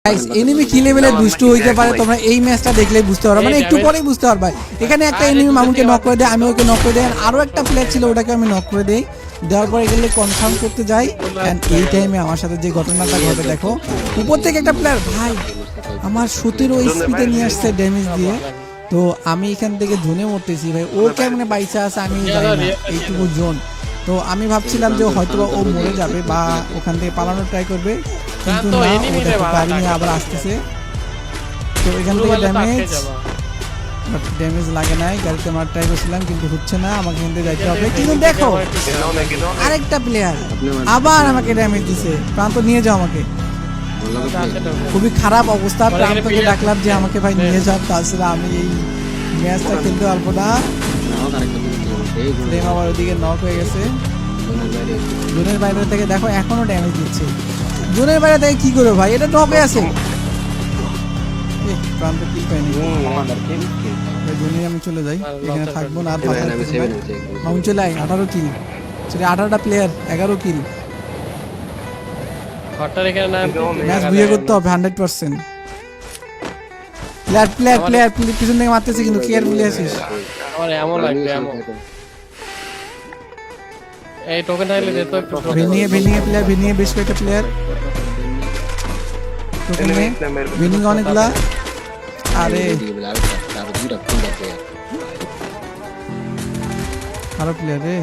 Guys enemy কি লেভেলে দুষ্ট হইতে পারে তোমরা এই ম্যাচটা দেখলেই বুঝতে পারবে, মানে একটু পরেই বুঝতে পারবে। এখানে একটা এনিমি মামুনকে নক করে দেয়, আমি ওকে নক করে দেই, আরো একটা প্লেয়ার ছিল ওটাকে আমি নক করে দেই। দেওয়ার পরে গেলে কনফার্ম করতে যাই, এন্ড এই টাইমে আমার সাথে যে ঘটনাটা ঘটে দেখো, উপর থেকে একটা প্লেয়ার ভাই আমার 17 স্পিডে নিয়ে আসছে ড্যামেজ দিয়ে। তো আমি এখান থেকে জোনে মরতেছি ভাই, ও কেমনে বাইসা আছে আমি জানি না, এইটুকু জোন। তো আমি ভাবছিলাম যে হয়তো ও মরে যাবে বা ওখান থেকে পালানোর ট্রাই করবে, কিন্তু না, ও গাড়ি নিয়ে আবার আসতেছে। তো এখান থেকে ড্যামেজ লাগে নাই, গাড়িতে মার ট্রাই করছিলাম কিন্তু হচ্ছে না, আমাকে এখান থেকে যাইতে হবে। কিন্তু দেখো আরেকটা প্লেয়ার আবার আমাকে ড্যামেজ দিছে। প্রান্ত নিয়ে যাও আমাকে, খুবই খারাপ অবস্থা। প্রান্তকে ডাকলাম যে আমাকে ভাই নিয়ে যাও, তাছাড়া আমি এই ম্যাচটা খেলতে পারবো না। আবার ওদিকে নক হয়ে গেছে, জোনের বাইরে থেকে দেখো এখনো ড্যামেজ দিচ্ছে। জোনের বাইরে থেকে কি করবে ভাই, এটা নক হয়ে আছে। প্রান্ত কিল পাইনি, জোনে আমি চলে যাই, এখানে থাকবো না। মাউন্ট চলে আয়, 18 কিল, 18টা প্লেয়ার 11 কিল। ম্যাচ বুঝে করতে হবে 100%। প্লেয়ার পিছন থেকে মারতেছে কিন্তু কেয়ারফুলি আছিস। আমার এমন লাগবে এমন এই টোকেন থাকলে দে তো একটু ভেনিয়ে প্লেয়ার, ভেনিয়ে বেশ কয়েকটা প্লেয়ার টোকেন নিয়ে ভেনিং অনেকগুলা। আরে আরো প্লেয়ার রে,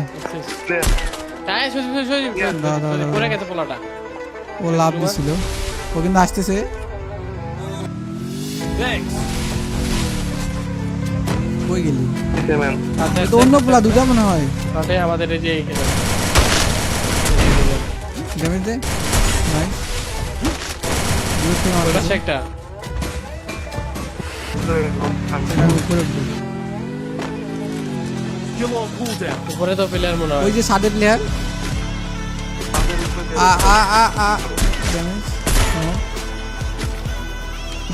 টাই সজি করে গেছে পোলাটা, ও লাভ দিছিল, ও কিন্তু আসতেছে। কই গেলি? তো অন্য পোলা দুটা মনে হয়। তাতে আমাদের এই যে এইখানে ড্যামেজ দে ভাই, ওটা একটা উপরে তো প্লেয়ার মনে হয়, ওই যে সাদে প্লেয়ার। ড্যামেজ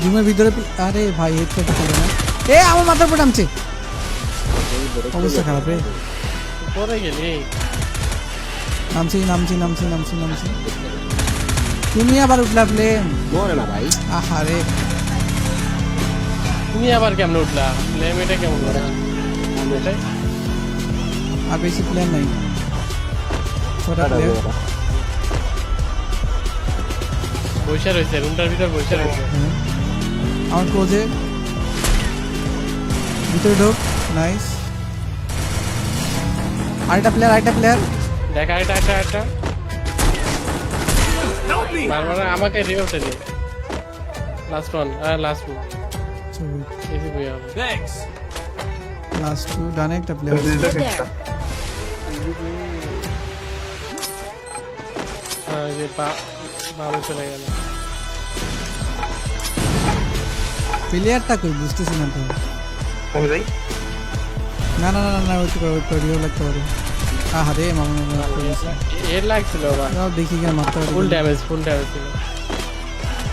রুমের ভিতরে। আরে ভাই হেডশট করে না, এ আমার মাথার উপর নামছে, অবস্থা খারাপ রে। উপরে গেলি নামছি। তুমি আবার উঠলা প্লেন না ভাই, আহারে তুমি আবার কেমন উঠলা প্লেন, এটা কেমন করে এটাই আর বেশি প্লেন নাই, ছোটা প্লেয়ার বৈশা রয়েছে রুমটার ভিতর বৈশা রয়েছে। আমার ক্লোজে ভিতরে ঢোক, নাইস। আরেকটা প্লেয়ার দেখা এটা বারবার আমাকে রিভাইভটা দে। Last one last two AC ভাইয়া থ্যাঙ্কস। লাস্ট টু ডানে একটা প্লেয়ার। যে বামে চলে গেল প্লেয়ারটা কই বুঝতেছি না তো। না ওই তো রিও লাগতে পারে। আহারে মামুন এর লাগছিল আবার, দেখি কেন মারতে পারে। ফুল ড্যামেজ ছিল।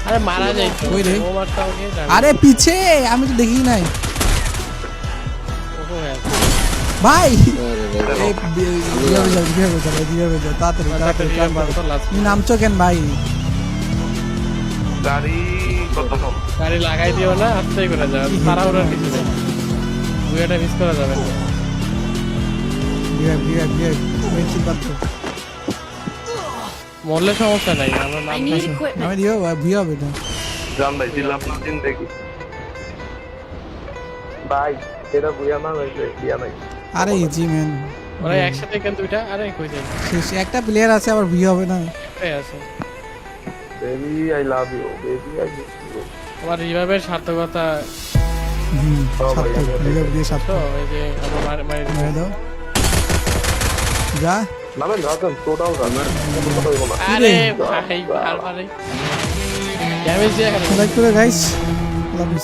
আরে মারা যায় কই রে? ও মারতে ওকে আরে পিছে আমি তো দেখি নাই ভাই। তাড়াতাড়ি নামছো কেন ভাই? গাড়ি লাগাই দিও না, আস্তেই করে যাবে, তাড়াহুড়ার কিছু নেই, বুয়াটা মিস করা যাবে না। মরলে সমস্যা নাই, আমরা নাম আমি দিও ভি হবে না জান ভাই দিলাম দিন দেখি ভাই, এটা বুয়া না হইছে দিয়া নাই। আরে ইজি ম্যান, ওরা একসাথে কেন দুইটা? আরে কই যাই, শেষ একটা প্লেয়ার আছে আবার ভি হবে না। একটাই আছে। Baby I love you, baby I miss you. আমার রিভাইভের সার্থকতা রিভাইভ দিয়ে তো এই যে আমার মারে দাও যা। নামেন রাজন টোটাল রানার কথা বলবো না। আরে ভাই বারবার ড্যামেজ দিয়ে গেল। লাইক করে গাইস, লাভ ইউ।